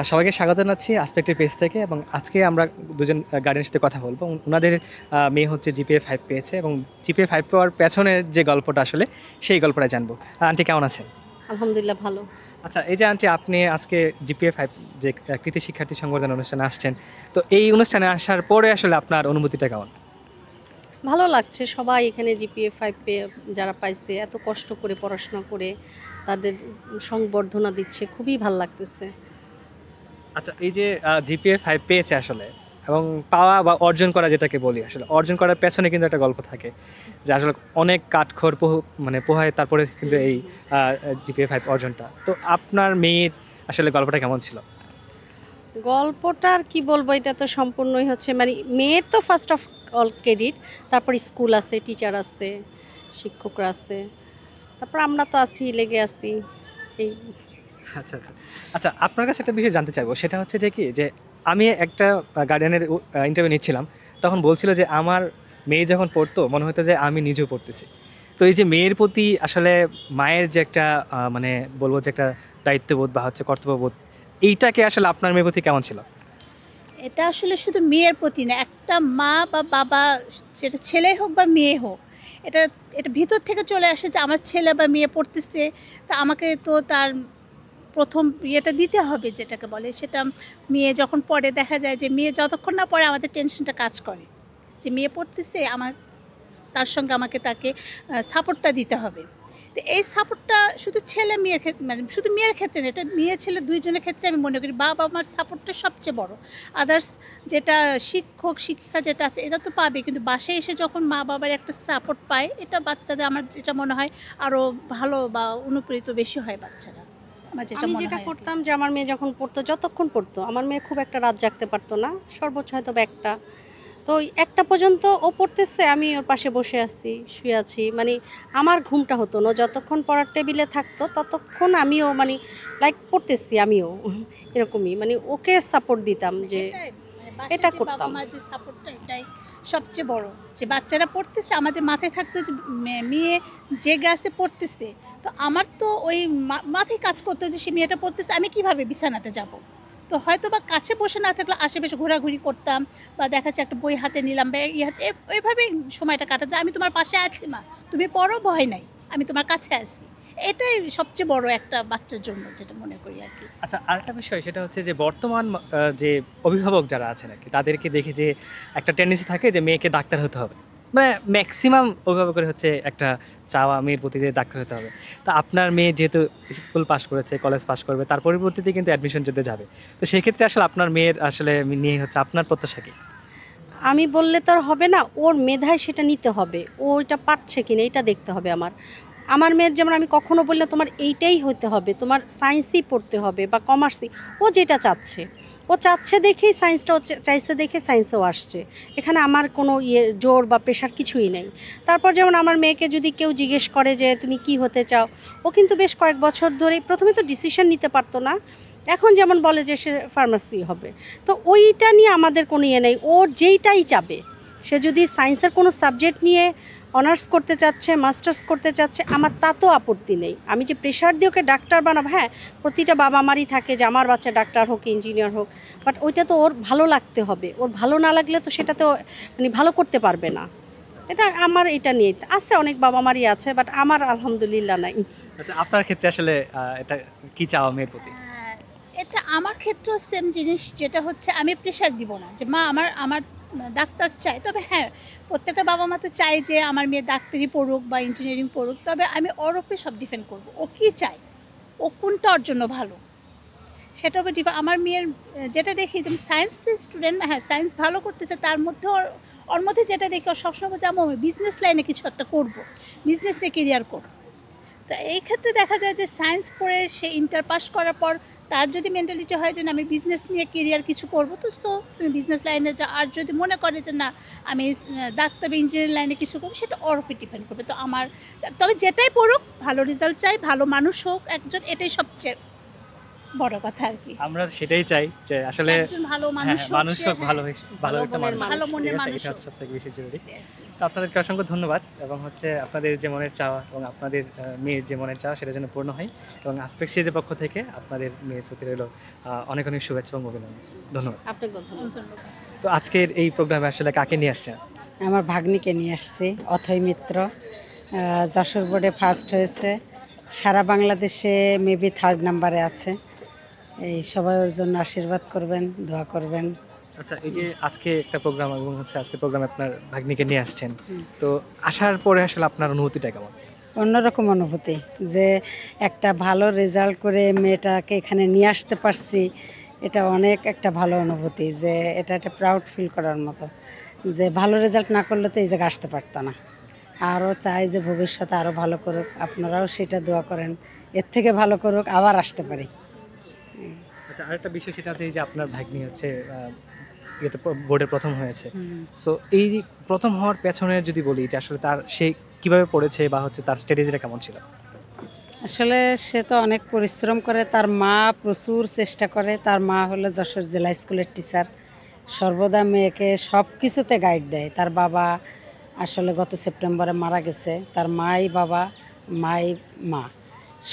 সবাইকে স্বাগত জানাচ্ছি আসপেক্টের পেজ থেকে এবং আজকে আমরা দুজন গার্ডিয়ানের সাথে কথা বলবো ওনাদের মেয়ে হচ্ছে জিপিএ 5 পেয়েছে এবং জিপিএ 5 পাওয়ার পেছনের যে গল্পটা আসলে সেই গল্পটা জানবো। আন্টি কেমন আছেন? আলহামদুলিল্লাহ ভালো। আচ্ছা, এই যে আন্টি আপনি আজকে জিপিএ 5 যে কৃতি শিক্ষার্থী সংবর্ধনা অনুষ্ঠানে আসছেন, তো এই অনুষ্ঠানে আসার পরে আসলে আপনার অনুভূতিটা কেমন? ভালো লাগছে, সবাই এখানে জিপিএ 5 পেয়ে যারা পাইছে, এত কষ্ট করে পড়াশোনা করে তাদের সংবর্ধনা দিচ্ছে, খুবই ভালো লাগতেছে। আচ্ছা, এই যে জিপিএ 5 পেয়েছে আসলে এবং পাওয়া বা অর্জন করা যেটাকে বলি, আসলে অর্জন করার পেছনে কিন্তু একটা গল্প থাকে যে আসলে অনেক কাঠখড় মানে পোহায় তারপরে কিন্তু এই জিপিএ 5 অর্জনটা। তো আপনার মেয়ের আসলে গল্পটা কেমন ছিল? গল্পটা আর কি বলবো, এটা তো সম্পূর্ণই হচ্ছে মানে মেয়ের তো ফার্স্ট অফ অল ক্রেডিট, তারপর স্কুল আছে, টিচার আছে, শিক্ষকরা আছে, তারপর আমরা তো আছি, লেগে আছি এই। আচ্ছা আচ্ছা আচ্ছা, আপনার কাছে একটা বিষয় জানতে চাইবো, সেটা হচ্ছে যে কি যে আমি একটা গার্ডিয়ানের ইন্টারভিউ নিচ্ছিলাম, তখন বলছিল যে আমার মেয়ে যখন পড়তো মনে হতো যে আমি নিজেও পড়তেছি। তো এই যে মেয়ের প্রতি আসলে মায়ের যে একটা মানে বলবো যে একটা দায়িত্ববোধ বা হচ্ছে কর্তব্যবোধ, এইটাকে আসলে আপনার মেয়ের প্রতি কেমন ছিল? এটা আসলে শুধু মেয়ের প্রতি না, একটা মা বা বাবা, সেটা ছেলে হোক বা মেয়ে হোক, এটা এটা ভিতর থেকে চলে আসে যে আমার ছেলে বা মেয়ে পড়তেছে, তা আমাকে তো তার প্রথম ইয়েটা দিতে হবে, যেটাকে বলে সেটা। মেয়ে যখন পড়ে দেখা যায় যে মেয়ে যতক্ষণ না পড়ে আমাদের টেনশনটা কাজ করে যে মেয়ে পড়তেছে, আমার তার সঙ্গে আমাকে তাকে সাপোর্টটা দিতে হবে। তো এই সাপোর্টটা শুধু ছেলে মেয়ের ক্ষেত্রে, মানে শুধু মেয়ের ক্ষেত্রে না, এটা মেয়ে ছেলে দুইজনের ক্ষেত্রে আমি মনে করি বাবা মার সাপোর্টটা সবচেয়ে বড়। আদার্স যেটা শিক্ষক শিক্ষিকা যেটা আছে এটা তো পাবে, কিন্তু বাসায় এসে যখন মা বাবার একটা সাপোর্ট পায়, এটা বাচ্চাদের আমার যেটা মনে হয় আরও ভালো বা অনুপ্রেরিত বেশি হয় বাচ্চারা। আমার যেটা আমি মনে যেটা হয় করতাম যে আমার মেয়ে যখন পড়তো, যতক্ষণ পড়তো, আমার মেয়ে খুব একটা রাত জাগতে পারতো না, সর্বোচ্চ হয়তো বা একটা। তো ওই একটা পর্যন্ত ও পড়তেছে, আমি ওর পাশে বসে আছি, শুয়ে আছি, মানে আমার ঘুমটা হতো না। যতক্ষণ পড়ার টেবিলে থাকতো ততক্ষণ আমিও মানে লাইক পড়তেছি আমিও এরকমই, মানে ওকে সাপোর্ট দিতাম যে এটাই, মানে বাসায় এটা যে বাবা করতাম। মার যে সাপোর্টটা, এটাই সবচেয়ে বড়। যে বাচ্চারা পড়তেছে, আমাদের মাথায় থাকতো যে মেয়ে জেগে আছে পড়তেছে, তো আমার তো ওই মাথায় কাজ করতো যে সে মেয়েটা পড়তেছে, আমি কিভাবে বিছানাতে যাব। তো হয়তো বা কাছে বসে না থাকলে আশেপাশে ঘোরাঘুরি করতাম, বা দেখা যাচ্ছে একটা বই হাতে নিলাম বা হাতে, ওইভাবেই সময়টা কাটাতে। আমি তোমার পাশে আছি মা, তুমি পড়ো, ভয় নাই, আমি তোমার কাছে আছি। এটাই সবচেয়ে বড় একটা বাচ্চার জন্য যেটা মনে করি আর কি। আচ্ছা, আরেকটা বিষয় সেটা হচ্ছে যে বর্তমান যে অভিভাবক যারা আছেন আর কি, তাদেরকে দেখে যে একটা টেন্ডেন্সি থাকে যে মেয়েকে ডাক্তার হতে হবে, মানে ম্যাক্সিমাম অভিভাবকের হচ্ছে একটা চাওয়া মেয়ের প্রতি যে ডাক্তার হতে হবে। তা আপনার মেয়ে যেহেতু স্কুল পাস করেছে, কলেজ পাস করবে, তার পরবর্তীতে কিন্তু অ্যাডমিশন যেতে যাবে, তো সেক্ষেত্রে আসলে আপনার মেয়ের আসলে নিয়ে হচ্ছে আপনার প্রত্যাশা কি? আমি বললে তো আর হবে না, ওর মেধায় সেটা নিতে হবে, ও এটা পারছে কিনা এটা দেখতে হবে আমার। আমার মেয়ের যেমন আমি কখনো বললে তোমার এইটাই হতে হবে, তোমার সায়েন্সই পড়তে হবে বা কমার্সই, ও যেটা চাচ্ছে, ও চাচ্ছে দেখেই সায়েন্সটা, ও চাইছে দেখে সায়েন্সেও আসছে। এখানে আমার কোনো জোর বা প্রেশার কিছুই নেই। তারপর যেমন আমার মেয়েকে যদি কেউ জিজ্ঞেস করে যে তুমি কি হতে চাও, ও কিন্তু বেশ কয়েক বছর ধরেই, প্রথমে তো ডিসিশন নিতে পারতো না, এখন যেমন বলে যে সে ফার্মাসি হবে। তো ওইটা নিয়ে আমাদের কোনো ইয়ে নেই, ওর যেইটাই চাবে। সে যদি সায়েন্সের কোনো সাবজেক্ট নিয়ে অনার্স করতে চাচ্ছে, মাস্টার্স করতে চাচ্ছে, আমার তাতেও আপত্তি নেই। আমি যে প্রেশার দিয়ে ওকে ডাক্তার বানাবো, হ্যাঁ, প্রতিটা বাবা মারই থাকে যে আমার বাচ্চা ডাক্তার হোক, ইঞ্জিনিয়ার হোক, বাট ওইটা তো ওর ভালো লাগতে হবে। ওর ভালো না লাগলে তো সেটা তো মানে ভালো করতে পারবে না। এটা আমার, এটা নিয়ে আছে, অনেক বাবা মারই আছে, বাট আমার আলহামদুলিল্লাহ নাই। আচ্ছা, আপনার ক্ষেত্রে আসলে এটা কি চাওয়া মেয়ের প্রতি? এটা আমার ক্ষেত্রেও সেম জিনিস, যেটা হচ্ছে আমি প্রেশার দিব না যে মা আমার আমার ডাক্তার চাই। তবে হ্যাঁ, প্রত্যেকটা বাবা মা তো চায় যে আমার মেয়ে ডাক্তারি পড়ুক বা ইঞ্জিনিয়ারিং পড়ুক, তবে আমি ওর উপরে সব ডিপেন্ড করবো, ও কী চায়, ও কোনটা ওর জন্য ভালো, সেটা উপরে ডিপেন্ড। আমার মেয়ের যেটা দেখি যে সায়েন্স স্টুডেন্ট, হ্যাঁ সায়েন্স ভালো করতেছে, তার মধ্যে ওর ওর মধ্যে যেটা দেখি, ওর সবসময় বলছে আমি বিজনেস লাইনে কিছু একটা করবো, বিজনেস নিয়ে কেরিয়ার করবো। তো এই ক্ষেত্রে দেখা যায় যে সায়েন্স পড়ে সে ইন্টার পাস করার পর তার যদি মেন্টালিটি হয় যে না আমি বিজনেস নিয়ে কেরিয়ার কিছু করবো, তো সো তুমি বিজনেস লাইনে যাও। আর যদি মনে করে যে না আমি ডাক্তার বা ইঞ্জিনিয়ারিং লাইনে কিছু করবো, সেটা ওর উপর ডিপেন্ড করবে। তো আমার, তবে যেটাই পড়ুক ভালো রেজাল্ট চাই, ভালো মানুষ হোক একজন, এটাই সবচেয়ে বড় কথা আর কি। আমরা সেটাই চাই যে আসলে একজন ভালো হ্যাঁ, মানুষ হোক, মানুষ সে, হোক, ভালো ভালো একটা মনের মানুষ, ভালো মনের ঠিক আছে? মানুষ এটা হোক। হচ্ছে সবথেকে বেশি জরুরি। তো আপনাদেরকে অসংখ্য ধন্যবাদ, এবং হচ্ছে আপনাদের যে মনের চাওয়া এবং আপনাদের মেয়ের যে মনের চাওয়া সেটা যেন পূর্ণ হয়, এবং আসপেক্ট সিরিজের পক্ষ থেকে আপনাদের মেয়ের প্রতি রইল অনেক অনেক শুভেচ্ছা এবং অভিনন্দন। ধন্যবাদ। আপনাকে ধন্যবাদ। ধন্যবাদ। তো আজকের এই প্রোগ্রামে আসলে কাকে নিয়ে আসছেন? আমার ভাগ্নিকে নিয়ে আসছি, অথৈ মিত্র। যশোর বোর্ডে ফার্স্ট হয়েছে, সারা বাংলাদেশে মেবি 3rd নাম্বারে আছে। এই সবাই ওর জন্য আশীর্বাদ করবেন, দোয়া করবেন। আচ্ছা, এই যে আজকে একটা প্রোগ্রাম এবং হচ্ছে আজকে প্রোগ্রামে আপনার ভাগ্নিকে নিয়ে আসছেন, হুম। তো আসার পরে আসলে আপনার অনুভূতিটা কেমন? অন্যরকম অনুভূতি যে একটা ভালো রেজাল্ট করে মেয়েটাকে এখানে নিয়ে আসতে পারছি, এটা অনেক একটা ভালো অনুভূতি, যে এটা একটা প্রাউড ফিল করার মতো, যে ভালো রেজাল্ট না করলে তো এই জায়গায় আসতে পারতো না। আরও চাই যে ভবিষ্যতে আরও ভালো করুক, আপনারাও সেটা দোয়া করেন, এর থেকে ভালো করুক, আবার আসতে পারি। আচ্ছা, আরেকটা বিষয় সেটা হচ্ছে এই যে আপনার ভাগ্নি হচ্ছে ইয়েতে বোর্ডে প্রথম হয়েছে, সো এই যে প্রথম হওয়ার পেছনে যদি বলি যে আসলে তার সে কিভাবে পড়েছে বা হচ্ছে তার স্ট্র্যাটেজিটা কেমন ছিল? আসলে সে তো অনেক পরিশ্রম করে, তার মা প্রচুর চেষ্টা করে। তার মা হলো যশোর জেলা স্কুলের টিচার, সর্বদা মেয়েকে সব কিছুতে গাইড দেয়। তার বাবা আসলে গত সেপ্টেম্বরে মারা গেছে, তার মাই বাবা, মাই মা,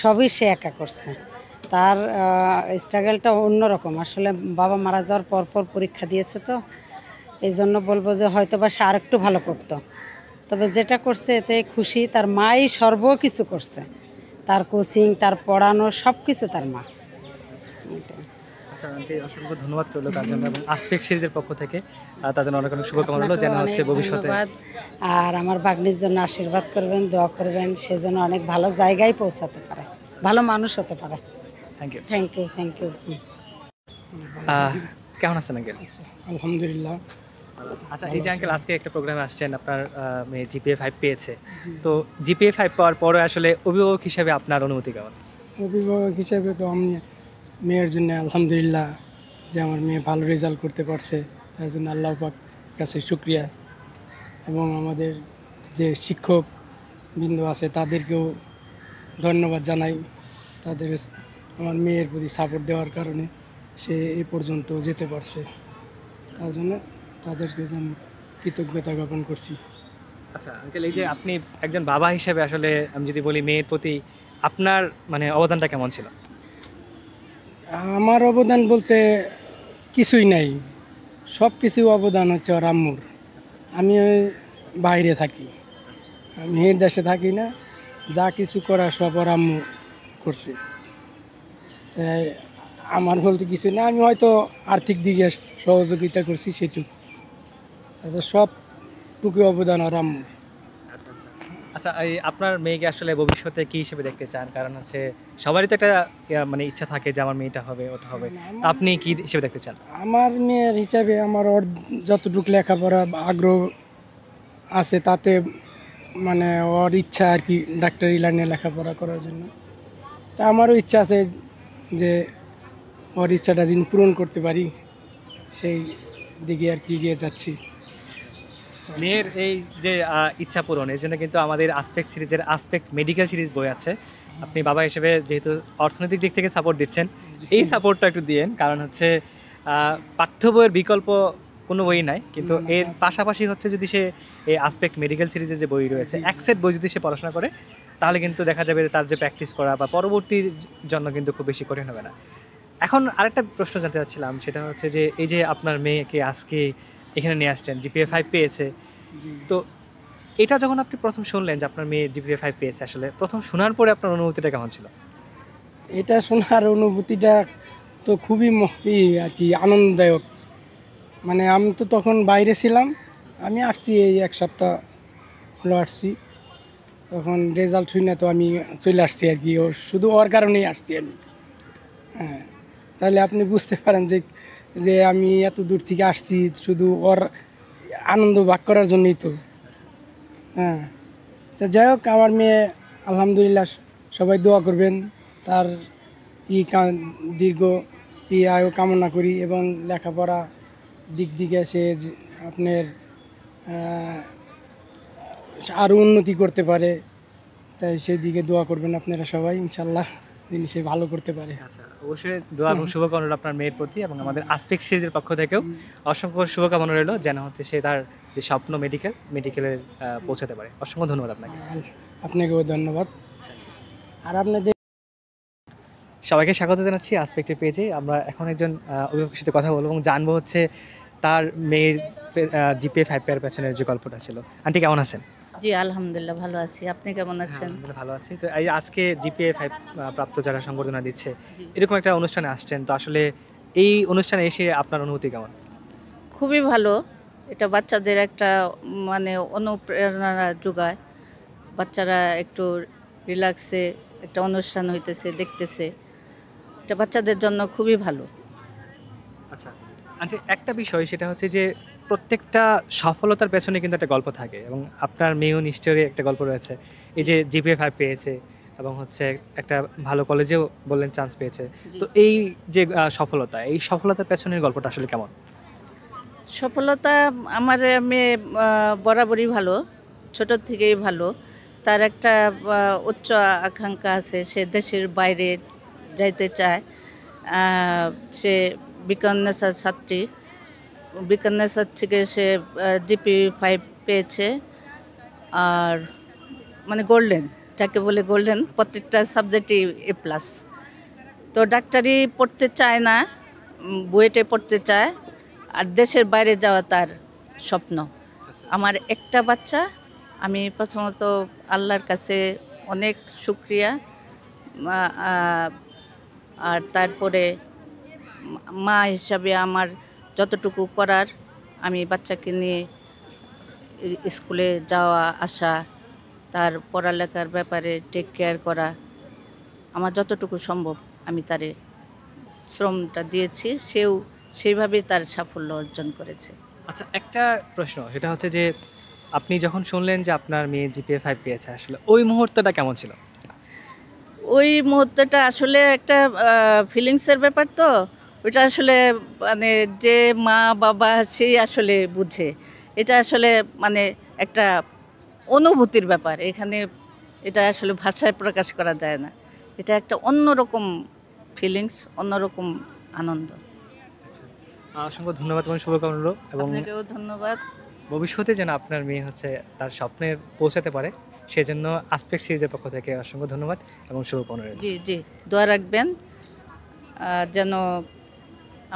সবই সে একা করছে। তার স্ট্রাগলটা অন্যরকম। আসলে বাবা মারা যাওয়ার পর পর পরীক্ষা দিয়েছে, তো এই জন্য বলবো যে হয়তো বা সে আরেকটু ভালো করতো, তবে যেটা করছে এতে খুশি। তার মাই সর্ব কিছু করছে, তার কোচিং, তার পড়ানো, সব কিছু তার মা। এটাই। আচ্ছা আন্টি, অসংখ্য ধন্যবাদ করলো তার জন্য, এবং আসপেক্ট সিরিজের পক্ষ থেকে তার জন্য অনেক অনেক শুভকামনা রইলো, যেন আপনাকেও হচ্ছে অনেক ভবিষ্যতে। ধন্যবাদ। আর আমার ভাগ্নির জন্য আশীর্বাদ করবেন, দোয়া করবেন, সে যেন অনেক ভালো জায়গায় পৌঁছাতে পারে, ভালো মানুষ হতে পারে। Thank you. Thank you, thank you. কেমন আছেন আঙ্কেল? আলহামদুলিল্লাহ। আচ্ছা, এই যে আঙ্কেল আজকে একটা প্রোগ্রামে আসছেন, আপনার মেয়ে জিপিএ 5 পেয়েছে, তো জিপিএ 5 পাওয়ার পরে আসলে অভিভাবক হিসেবে আপনার অনুভূতি কেমন? অভিভাবক হিসেবে তো আমি মেয়ের জন্য আলহামদুলিল্লাহ, যে আমার মেয়ে ভালো রেজাল্ট করতে পারছে, তার জন্য আল্লাহ পাক কাছে শুক্রিয়া। এবং আমাদের যে শিক্ষক বিন্দু আছে তাদেরকেও ধন্যবাদ জানাই, তাদের আমার মেয়ের প্রতি সাপোর্ট দেওয়ার কারণে সে এ পর্যন্ত যেতে পারছে, তার জন্য তাদেরকে আমি কৃতজ্ঞতা জ্ঞাপন করছি। আচ্ছা আঙ্কেল, এই যে আপনি একজন বাবা হিসেবে আসলে আমি যদি বলি মেয়ের প্রতি আপনার মানে অবদানটা কেমন ছিল? আমার অবদান বলতে কিছুই নাই, সব কিছু অবদান হচ্ছে ওর আম্মুর। আমি ওই বাইরে থাকি, আমি এই দেশে থাকি না, যা কিছু করার সব ওর আম্মু করছে। তাই আমার বলতে কিছু না, আমি হয়তো আর্থিক দিকে সহযোগিতা করছি সেটুকু, আচ্ছা সবটুকু অবদান ওর আম্মুর। আচ্ছা, এই আপনার মেয়েকে আসলে ভবিষ্যতে কি হিসেবে দেখতে চান? কারণ হচ্ছে সবারই তো একটা মানে ইচ্ছা থাকে যে আমার মেয়েটা হবে, ওটা হবে, তা আপনি কি হিসেবে দেখতে চান? আমার মেয়ের হিসাবে আমার ওর যতটুকু লেখাপড়া বা আগ্রহ আছে তাতে, মানে ওর ইচ্ছা আর কি ডাক্তারি লাইনে লেখাপড়া করার জন্য। তা আমারও ইচ্ছা আছে যে ওর ইচ্ছাটা যিনি পূরণ করতে পারি, সেই দিকে আর কি এগিয়ে যাচ্ছি। মেয়ের এই যে ইচ্ছা পূরণ, এর জন্য কিন্তু আমাদের আসপেক্ট সিরিজের আসপেক্ট মেডিকেল সিরিজ বই আছে। আপনি বাবা হিসেবে যেহেতু অর্থনৈতিক দিক থেকে সাপোর্ট দিচ্ছেন, এই সাপোর্টটা একটু দিয়েন, কারণ হচ্ছে পাঠ্য বইয়ের বিকল্প কোনো বই নাই, কিন্তু এর পাশাপাশি হচ্ছে যদি সে এই আসপেক্ট মেডিকেল সিরিজের যে বই রয়েছে, এক সেট বই যদি সে পড়াশোনা করে, তাহলে কিন্তু দেখা যাবে যে তার যে প্র্যাকটিস করা বা পরবর্তীর জন্য কিন্তু খুব বেশি কঠিন হবে না। এখন আরেকটা প্রশ্ন জানতে চাচ্ছিলাম, সেটা হচ্ছে যে এই যে আপনার মেয়েকে আজকে এখানে নিয়ে আসছেন, জিপিএ 5 পেয়েছে, তো এটা যখন আপনি প্রথম শুনলেন যে আপনার মেয়ে জিপিএ 5 পেয়েছে, আসলে প্রথম শোনার পরে আপনার অনুভূতিটা কেমন ছিল? এটা শোনার অনুভূতিটা তো খুবই আর কি আনন্দদায়ক। মানে আমি তো তখন বাইরে ছিলাম, আমি আসছি এই 1 সপ্তাহ হলো আসছি, তখন রেজাল্ট শুনে তো আমি চলে আসছি আর কি, শুধু ওর কারণেই আসছি আমি। হ্যাঁ, তাহলে আপনি বুঝতে পারেন যে যে আমি এত দূর থেকে আসছি শুধু ওর আনন্দ ভাগ করার জন্যই তো। হ্যাঁ, তো যাই হোক, আমার মেয়ে আলহামদুলিল্লাহ, সবাই দোয়া করবেন, তার দীর্ঘ আয়ু কামনা করি, এবং লেখাপড়া দিক দিকে সে আপনার আরও উন্নতি করতে পারে, তাই সেই দিকে দোয়া করবেন আপনারা সবাই, ইনশাল্লাহ। যিনি সে ভালো করতে পারে। আচ্ছা, অবশ্যই দোয়া এবং শুভকামনা রইলো আপনার মেয়ের প্রতি এবং আমাদের আসপেক্ট সিরিজের পক্ষ থেকেও অসংখ্য শুভকামনা রইলো, যেন হচ্ছে সে তার যে স্বপ্ন মেডিকেলে পৌঁছাতে পারে। অসংখ্য ধন্যবাদ আপনাকে। আপনাকেও ধন্যবাদ। আর আপনাদের সবাইকে স্বাগত জানাচ্ছি আসপেক্টের পেজে। আমরা এখন একজন অভিভাবকের সাথে কথা বলবো এবং জানবো হচ্ছে তার মেয়ের জিপিএ 5 পেয়ার পেছনের যে গল্পটা ছিল। আন্টি কেমন আছেন? জি আলহামদুলিল্লাহ ভালো আছি। আপনি কেমন আছেন? আলহামদুলিল্লাহ ভালো আছি। তো এই আজকে জিপিএ 5 প্রাপ্ত যারা সংবর্ধনা দিচ্ছে, জি। এরকম একটা অনুষ্ঠানে আসছেন, তো আসলে এই অনুষ্ঠানে এসে আপনার অনুভূতি কেমন? খুবই ভালো। এটা বাচ্চাদের একটা মানে অনুপ্রেরণা যোগায়। বাচ্চারা একটু রিল্যাক্সে একটা অনুষ্ঠান হইতেছে, দেখতেছে। এটা বাচ্চাদের জন্য খুবই ভালো। আচ্ছা আন্টি, একটা বিষয় সেটা হচ্ছে যে প্রত্যেকটা সফলতার পেছনে কিন্তু একটা গল্প থাকে এবং আপনার মেয়েও নিশ্চয়ই একটা গল্প রয়েছে। এই যে জিপিএ 5 পেয়েছে এবং হচ্ছে একটা ভালো কলেজেও বললেন চান্স পেয়েছে, জি। তো এই যে সফলতা, এই সফলতার পেছনের গল্পটা আসলে কেমন? সফলতা আমার মেয়ে বরাবরই ভালো, ছোট থেকেই ভালো। তার একটা উচ্চ আকাঙ্ক্ষা আছে, সে দেশের বাইরে যাইতে চায়। সে বিজ্ঞানের ছাত্রী, বিজ্ঞানের থেকে সে জিপি 5 পেয়েছে। আর মানে গোল্ডেন, যাকে বলে গোল্ডেন, প্রত্যেকটা সাবজেক্টই A+। তো ডাক্তারি পড়তে চায় না, বুয়েটে পড়তে চায়, আর দেশের বাইরে যাওয়া তার স্বপ্ন। আমার একটা বাচ্চা, আমি প্রথমত আল্লাহর কাছে অনেক শুক্রিয়া। আর তারপরে মা হিসাবে আমার যতটুকু করার, আমি বাচ্চাকে নিয়ে স্কুলে যাওয়া আসা, তার পড়ালেখার ব্যাপারে টেক কেয়ার করা, আমার যতটুকু সম্ভব আমি তারে শ্রমটা দিয়েছি, সেও সেইভাবেই তার সাফল্য অর্জন করেছে। আচ্ছা, একটা প্রশ্ন, সেটা হচ্ছে যে আপনি যখন শুনলেন যে আপনার মেয়ে জিপিএ 5 পেয়েছে, আসলে ওই মুহূর্তটা কেমন ছিল? ওই মুহূর্তটা আসলে একটা ফিলিংসের ব্যাপার, তো ওইটা আসলে মানে যে মা বাবা সেই আসলে বুঝে। এটা আসলে মানে একটা অনুভূতির ব্যাপার, এখানে এটা আসলে ভাষায় প্রকাশ করা যায় না। এটা একটা অন্যরকম ফিলিংস, অন্যরকম আনন্দ। অসংখ্য ধন্যবাদ এবং শুভকামনা রইলো এবং আপনাকেও ধন্যবাদ। ভবিষ্যতে যেন আপনার মেয়ে হচ্ছে তার স্বপ্নে পৌঁছাতে পারে, সেজন্য আসপেক্ট সিরিজের পক্ষ থেকে অসংখ্য ধন্যবাদ এবং শুভকামনা রইলো। জি জি, দোয়া রাখবেন যেন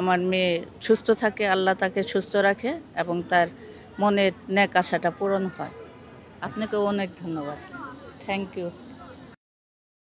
আমার মেয়ে সুস্থ থাকে, আল্লাহ তাকে সুস্থ রাখে এবং তার মনের ন্যাক আশাটা পূরণ হয়। আপনাকেও অনেক ধন্যবাদ। Thank you.